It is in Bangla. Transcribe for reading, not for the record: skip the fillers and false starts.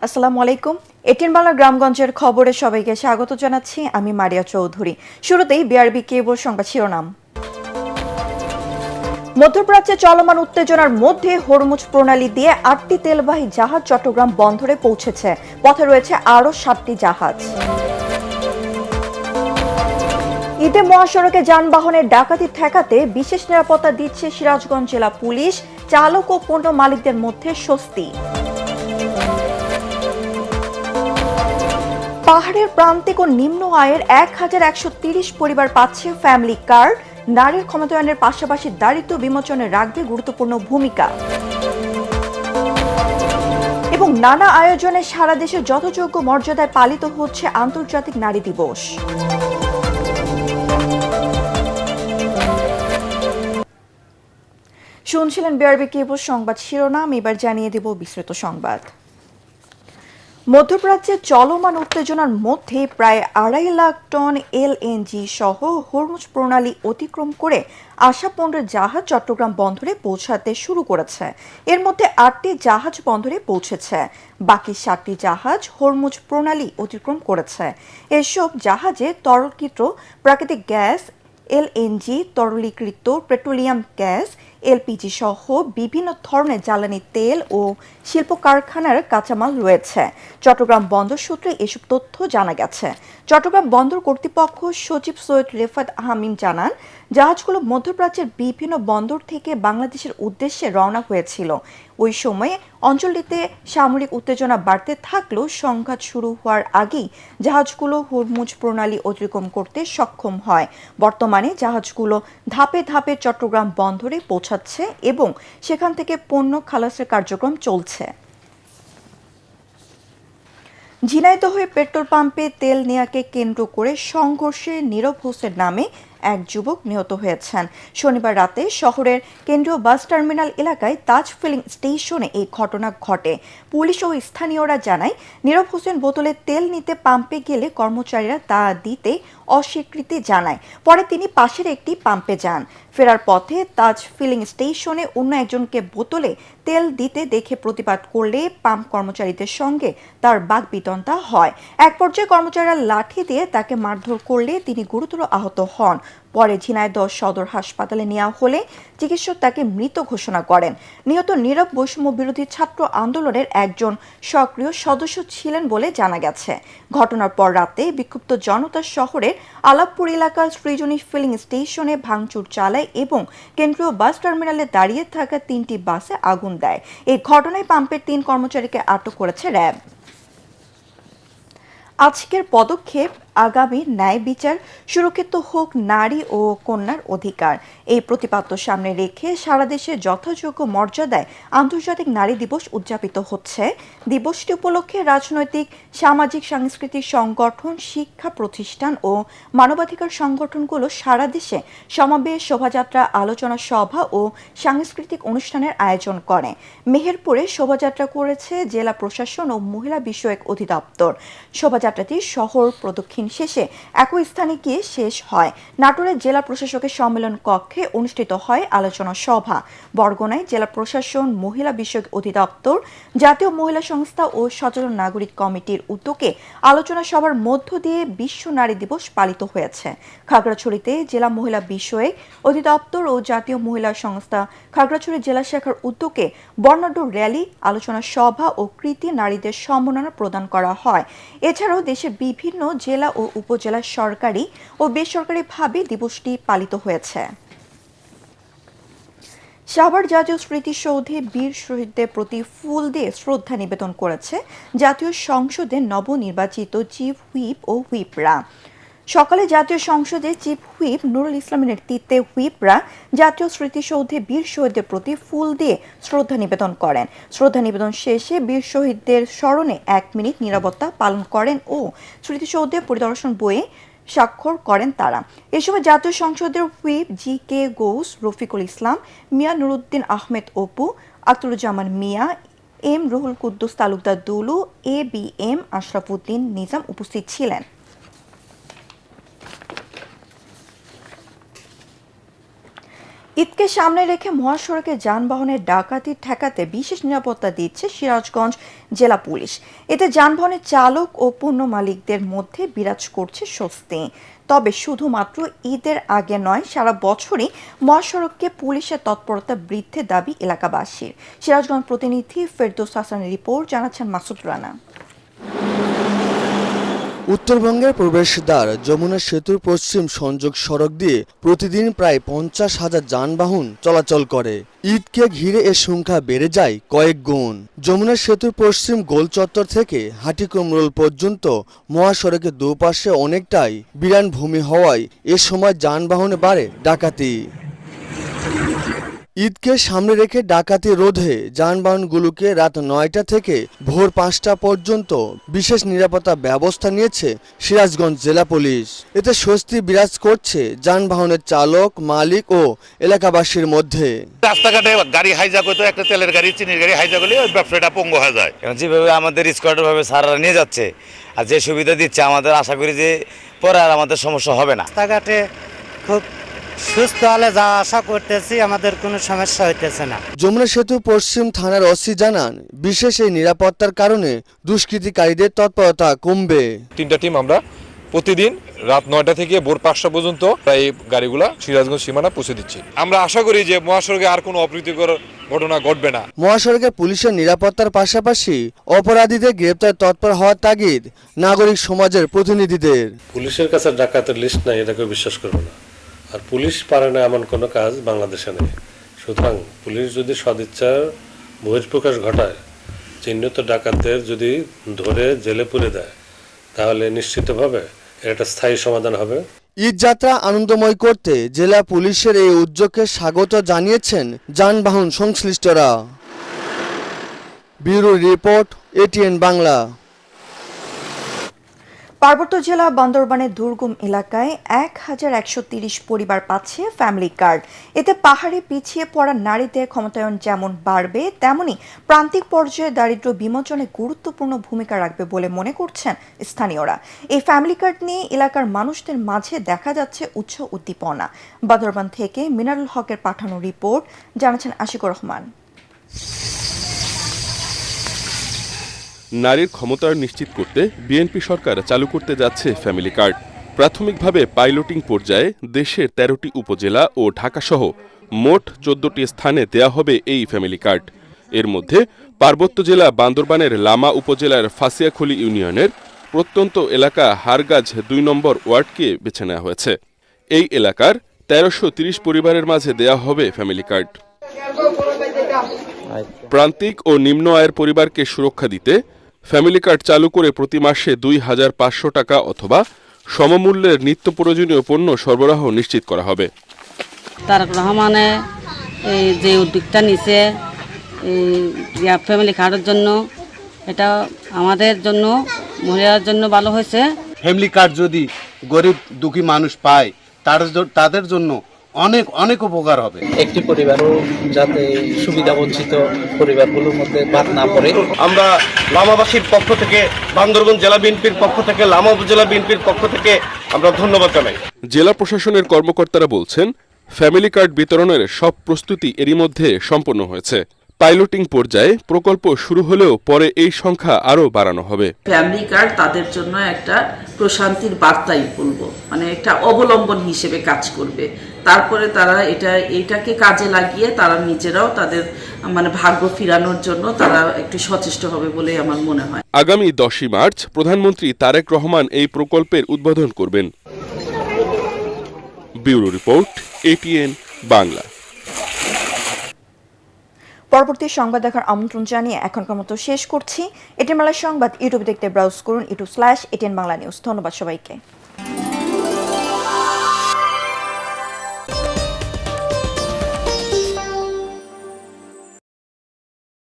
আসসালামু আলাইকুম। এটিএন বাংলা গ্রামগঞ্জের খবরে সবাইকে স্বাগত জানাচ্ছি। আমি মারিয়া চৌধুরী। শুরুতেই বিআরবি কেবল সংবাদ শিরোনাম। মধ্যপ্রাচ্যে চলমান উত্তেজনার মধ্যে হরমুজ প্রণালী দিয়ে ৮টি তেলবাহী জাহাজ চট্টগ্রাম বন্দরে পৌঁছেছে। পথে রয়েছে আরও ৭টি জাহাজ। ঈদে মহাসড়কে যানবাহনের ডাকাতি ঠেকাতে বিশেষ নিরাপত্তা দিচ্ছে সিরাজগঞ্জ জেলা পুলিশ। চালক ও পণ্য মালিকদের মধ্যে স্বস্তি। পাহাড়ের প্রান্তিক ও নিম্ন আয়ের ১,১৩০ পরিবার পাচ্ছে ফ্যামিলি কার্ড। নারীর ক্ষমতায়নের পাশাপাশি দারিদ্র্য বিমোচনে রাখবে গুরুত্বপূর্ণ ভূমিকা। এবং নানা আয়োজনে সারা দেশে যথাযোগ্য মর্যাদায় পালিত হচ্ছে আন্তর্জাতিক নারী দিবস। শুনছিলেন বিআরবি কেবল সংবাদ শিরোনাম। এবার জানিয়ে দেব বিস্তৃত সংবাদ। মধ্যপ্রাচ্যে চলমান উত্তেজনার মধ্যে প্রায় ২.৫ লাখ টন এলএনজি সহ হরমুজ প্রণালী অতিক্রম করে আসা পণ্যের জাহাজ চট্টগ্রাম বন্দরে পৌঁছাতে শুরু করেছে। এর মধ্যে ৮টি জাহাজ বন্দরে পৌঁছেছে, বাকি ৭টি জাহাজ হরমুজ প্রণালী অতিক্রম করেছে। এসব জাহাজে তরলীকৃত প্রাকৃতিক গ্যাস, এলএনজি, তরলীকৃত পেট্রোলিয়াম গ্যাস, এলপিজি সহ বিভিন্ন ধরনের জ্বালানি তেল ও শিল্প কারখানার কাঁচামাল রয়েছে। চট্টগ্রাম বন্দর সূত্রে এসব তথ্য জানা গেছে। চট্টগ্রাম বন্দর কর্তৃপক্ষ সচিব সৈয়দ রেফাত হামিম জানান, জাহাজগুলো মধ্যপ্রাচ্যের বিভিন্ন বন্দর থেকে বাংলাদেশের উদ্দেশ্যে রওনা হয়েছিল। ওই সময়ে অঞ্চলটিতে সামরিক উত্তেজনা বাড়তে থাকলেও সংঘাত শুরু হওয়ার আগেই জাহাজগুলো হরমুজ প্রণালী অতিক্রম করতে সক্ষম হয়। বর্তমানে জাহাজগুলো ধাপে ধাপে চট্টগ্রাম বন্দরে পৌঁছাচ্ছে এবং সেখান থেকে পণ্য খালাসের কার্যক্রম চলছে। ঝিনাইদহে পেট্রোল পাম্পে তেল নেয়াকে কেন্দ্র করে সংঘর্ষে নীরব হোসেন নামে এক যুবক নিহত হয়েছেন। শনিবার রাতে শহরের কেন্দ্রীয় বাস টার্মিনাল এলাকায় তাজ ফিলিং স্টেশনে এই ঘটনা ঘটে। পুলিশ ও স্থানীয়রা জানায়, নীরব হোসেন বোতলে তেল নিতে পাম্পে গেলে কর্মচারীরা তা দিতে অস্বীকৃতি জানায়। পরে তিনি পাশের একটি পাম্পে যান। ফেরার পথে তাজ ফিলিং স্টেশনে অন্য একজনকে বোতলে তেল দিতে দেখে প্রতিবাদ করলে পাম্প কর্মচারীদের সঙ্গে তার বাকবিতণ্ডা হয়। এক পর্যায়ে কর্মচারীরা লাঠি দিয়ে তাকে মারধর করলে তিনি গুরুতর আহত হন। পরে ঝিনাইদহ সদর হাসপাতালে নেওয়া হলে চিকিৎসক তাকে মৃত ঘোষণা করেন। নিহত নীরব বৈষম্য বিরোধী ছাত্র আন্দোলনের একজন সক্রিয় সদস্য ছিলেন বলে জানা গেছে। ঘটনার পর রাতে বিক্ষুব্ধ জনতা শহরের আলাপপুর এলাকার সৃজনী ফিলিং স্টেশনে ভাঙচুর চালায় এবং কেন্দ্রীয় বাস টার্মিনালে দাঁড়িয়ে থাকা 3টি বাসে আগুন দেয়। এই ঘটনায় পাম্পের 3 কর্মচারীকে আটক করেছে র্যাব। আজকের পদক্ষেপ আগামী ন্যায় বিচার সুরক্ষিত হোক নারী ও কন্যার অধিকার, এই প্রতিপাদ্য সামনে রেখে সারা দেশে যথাযোগ্য মর্যাদায় আন্তর্জাতিক নারী দিবস উদযাপিত হচ্ছে। দিবসটি উপলক্ষে রাজনৈতিক, সামাজিক, সাংস্কৃতিক সংগঠন, শিক্ষা প্রতিষ্ঠান ও মানবাধিকার সংগঠনগুলো সারা দেশে সমাবেশ, শোভাযাত্রা, আলোচনা সভা ও সাংস্কৃতিক অনুষ্ঠানের আয়োজন করে। মেহেরপুরে শোভাযাত্রা করেছে জেলা প্রশাসন ও মহিলা বিষয়ক অধিদপ্তর। শোভাযাত্রাটি শহর প্রদক্ষিণ শেষে একই স্থানে গিয়ে শেষ হয়। নাটোরের জেলা প্রশাসকের সম্মেলন কক্ষে অনুষ্ঠিত হয় আলোচনা সভা। বরগুনায় জেলা প্রশাসন, মহিলা বিষয়ক অধিদপ্তর, জাতীয় মহিলা সংস্থা ও সচেতন নাগরিক কমিটির উদ্যোগে আলোচনা সভার মধ্য দিয়ে বিশ্ব নারী দিবস পালিত হয়েছে। খাগড়াছড়িতে জেলা মহিলা বিষয়ক অধিদপ্তর ও জাতীয় মহিলা সংস্থা খাগড়াছড়ি জেলা শাখার উদ্যোগে বর্ণাঢ্য র্যালি, আলোচনা সভা ও কৃতি নারীদের সম্মাননা প্রদান করা হয়। এছাড়াও দেশের বিভিন্ন জেলা ও উপজেলা সরকারি ও বেসরকারিভাবে দিবসটি পালিত হয়েছে। সাভার জাতীয় স্মৃতিসৌধে বীর শহীদদের প্রতি ফুল দিয়ে শ্রদ্ধা নিবেদন করেছে জাতীয় সংসদের নবনির্বাচিত চিফ হুইপ ও হুইপরা। সকালে জাতীয় সংসদে চিফ হুইপ নুরুল ইসলামের নেতৃত্বে হুইপরা জাতীয় স্মৃতিসৌধে বীর শহীদদের প্রতি ফুল দিয়ে শ্রদ্ধা নিবেদন করেন। শ্রদ্ধা নিবেদন শেষে বীর শহীদদের স্মরণে 1 মিনিট নীরবতা পালন করেন ও স্মৃতিসৌধে পরিদর্শন বইয়ে স্বাক্ষর করেন তারা। এ সময় জাতীয় সংসদের whip G K Ghaus, Rafiqul Islam, Mia Nuruddin Ahmed Apu, Akhtaruzzaman Mia, M Ruhul Kuddus Talukdar Dulu, A B M Ashrafuddin Nizam উপস্থিত ছিলেন। ঈদকে সামনে রেখে মহাসড়কে যানবাহনের ডাকাতি ঠেকাতে বিশেষ নিরাপত্তা দিচ্ছে সিরাজগঞ্জ জেলা পুলিশ। এতে যানবাহনের চালক ও পণ্য মালিকদের মধ্যে বিরাজ করছে স্বস্তি। তবে শুধুমাত্র ঈদের আগে নয়, সারা বছরই মহাসড়কে পুলিশের তৎপরতা বৃদ্ধির দাবি এলাকাবাসীর। সিরাজগঞ্জ প্রতিনিধি ফেরদৌস হাসানের রিপোর্ট, জানাচ্ছেন মাসুদ রানা। উত্তরবঙ্গের প্রবেশদ্বার যমুনা সেতুর পশ্চিম সংযোগ সড়ক দিয়ে প্রতিদিন প্রায় 50,000 যানবাহন চলাচল করে। ঈদকে ঘিরে এর সংখ্যা বেড়ে যায় কয়েক গুণ। যমুনা সেতুর পশ্চিম গোল চত্বর থেকে হাটিকুমরোল পর্যন্ত মহাসড়কের দুপাশে অনেকটাই বিরান ভূমি হওয়ায় এ সময় যানবাহনে বাড়ে ডাকাতি। ঈদকে সামনে রেখে ডাকাতি রোধে যানবাহনগুলোকে রাত 9টা থেকে ভোর 5টা পর্যন্ত বিশেষ নিরাপত্তা ব্যবস্থা নিয়েছে সিরাজগঞ্জ জেলা পুলিশ। এতে স্বস্তি বিরাজ করছে যানবাহনের চালক, মালিক ও এলাকাবাসীর মধ্যে। রাস্তাঘাটে গাড়ি হাইজাক হতো, একটা তেলের গাড়ি, চিনির গাড়ি হাইজাক হলে ওই ব্যবসাটা পঙ্গু হয়ে যায়। যেভাবে আমাদের স্কোয়াডের ভাবে সারারা নিয়ে যাচ্ছে আর যে সুবিধা দিচ্ছে, আমাদের আশা করি যে পরে আর আমাদের সমস্যা হবে না। রাস্তাঘাটে খুব সুস্থ হলে যা আশা করতেছি, আমাদের কোনো সমস্যা হইতেছে না। যমুনা সেতু পশ্চিম থানার ওসি জানান, বিশেষ এই নিরাপত্তার কারণে দুষ্কৃতিকারীদের তৎপরতা কমবে। 3টা টিম আমরা প্রতিদিন রাত 9টা থেকে ভোর 5টা পর্যন্ত এই গাড়িগুলা সিরাজগঞ্জ সীমানা পৌঁছে দিচ্ছি। আমরা আশা করি যে মহাসড়কে আর কোনো অপ্রীতিকর ঘটনা ঘটবে না। মহাসড়কে পুলিশের নিরাপত্তার পাশাপাশি অপরাধীদের গ্রেপ্তার তৎপর হওয়ার তাগিদ নাগরিক সমাজের প্রতিনিধিদের। পুলিশের কাছে ডাকাতের লিস্ট নাই, এটাকে বিশ্বাস করবো না। আর পুলিশ পারে না এমন কোনো কাজ বাংলাদেশে নেই। সুতরাং পুলিশ যদি সদিচ্ছার বহিঃপ্রকাশ ঘটায়, চিহ্নিত ডাকাতদের যদি ধরে জেলে পুরে দেয়, তাহলে নিশ্চিতভাবে এর একটা স্থায়ী সমাধান হবে। ঈদ যাত্রা আনন্দময় করতে জেলা পুলিশের এই উদ্যোগকে স্বাগত জানিয়েছেন যানবাহন সংশ্লিষ্টরা। Bureau report, ATN Bangla. পার্বত্য জেলা বান্দরবানের দুর্গম এলাকায় 1130 পরিবার পাচ্ছে ফ্যামিলি কার্ড। এতে পাহাড়ে পিছিয়ে পড়া নারীদের ক্ষমতায়ন যেমন বাড়বে, তেমনি প্রান্তিক পর্যায়ে দারিদ্র্য বিমোচনে গুরুত্বপূর্ণ ভূমিকা রাখবে বলে মনে করছেন স্থানীয়রা। এই ফ্যামিলি কার্ড নিয়ে এলাকার মানুষদের মাঝে দেখা যাচ্ছে উৎসাহ উদ্দীপনা। বান্দরবান থেকে মিনারুল হকের পাঠানো রিপোর্ট, জানাচ্ছেন আশিকুর রহমান। নারীর ক্ষমতায়ন নিশ্চিত করতে বিএনপি সরকার চালু করতে যাচ্ছে ফ্যামিলি কার্ড। প্রাথমিকভাবে পাইলটিং পর্যায়ে দেশের 13টি উপজেলা ও ঢাকাসহ মোট 14টি স্থানে দেয়া হবে এই ফ্যামিলি কার্ড। এর মধ্যে পার্বত্য জেলা বান্দরবানের লামা উপজেলার ফাসিয়াখলি ইউনিয়নের প্রত্যন্ত এলাকা হারগাজ 2 নম্বর ওয়ার্ডকে বেছে নেওয়া হয়েছে। এই এলাকার 1330 পরিবারের মাঝে দেয়া হবে ফ্যামিলি কার্ড। প্রান্তিক ও নিম্ন আয়ের পরিবারকে সুরক্ষা দিতে ফ্যামিলি কার্ড চালু করে প্রতি মাসে 2500 টাকা অথবা সমমূল্যের নিত্য প্রয়োজনীয় পণ্য সরবরাহ নিশ্চিত করা হবে। তারেক রহমানে এই যে উদ্যোগটা নিছে এই ফ্যামিলি কার্ডের জন্য, এটা আমাদের জন্য, মহিলাদের জন্য ভালো হয়েছে। ফ্যামিলি কার্ড যদি গরিব দুঃখী মানুষ পায়, তাদের জন্য অনেক অনেক উপকার হবে। একটি পরিবারও যাতে সুবিধা বঞ্চিত পরিবারগুলোর মধ্যে বাদ না পড়ে। আমরা লামাবাসীর পক্ষ থেকে, বান্দরবান জেলা বিএনপির পক্ষ থেকে, লামা উপজেলা বিএনপির পক্ষ থেকে আমরা ধন্যবাদ জানাই। জেলা প্রশাসনের কর্মকর্তারা বলছেন, ফ্যামিলি কার্ড বিতরণের সব প্রস্তুতি এরই মধ্যে সম্পন্ন হয়েছে। পাইলটিং পর্যায়ে প্রকল্প শুরু হলেও পরে এই সংখ্যা আরও বাড়ানো হবে। ফ্যামিলি কার্ড তাদের জন্য একটা প্রশান্তির বার্তাই বলবো, মানে একটা অবলম্বন হিসেবে কাজ করবে। তারপরে তারা এটাকে কাজে লাগিয়ে তারা নিজেরাও তাদের মানে ভাগ্য ফিরানোর জন্য তারা একটু সচেষ্ট হবে বলে আমার মনে হয়। আগামী 10ই মার্চ প্রধানমন্ত্রী তারেক রহমান এই প্রকল্পের উদ্বোধন করবেন। Bureau report, ATN Bangla. পরবর্তী সংবাদ দেখার আমন্ত্রণ জানিয়ে এখনকার মতো শেষ করছি। এটিএন বাংলা সংবাদ ইউটিউবে দেখতে ব্রাউজ করুন, youtube/এটিএন বাংলা নিউজ। ধন্যবাদ সবাইকে।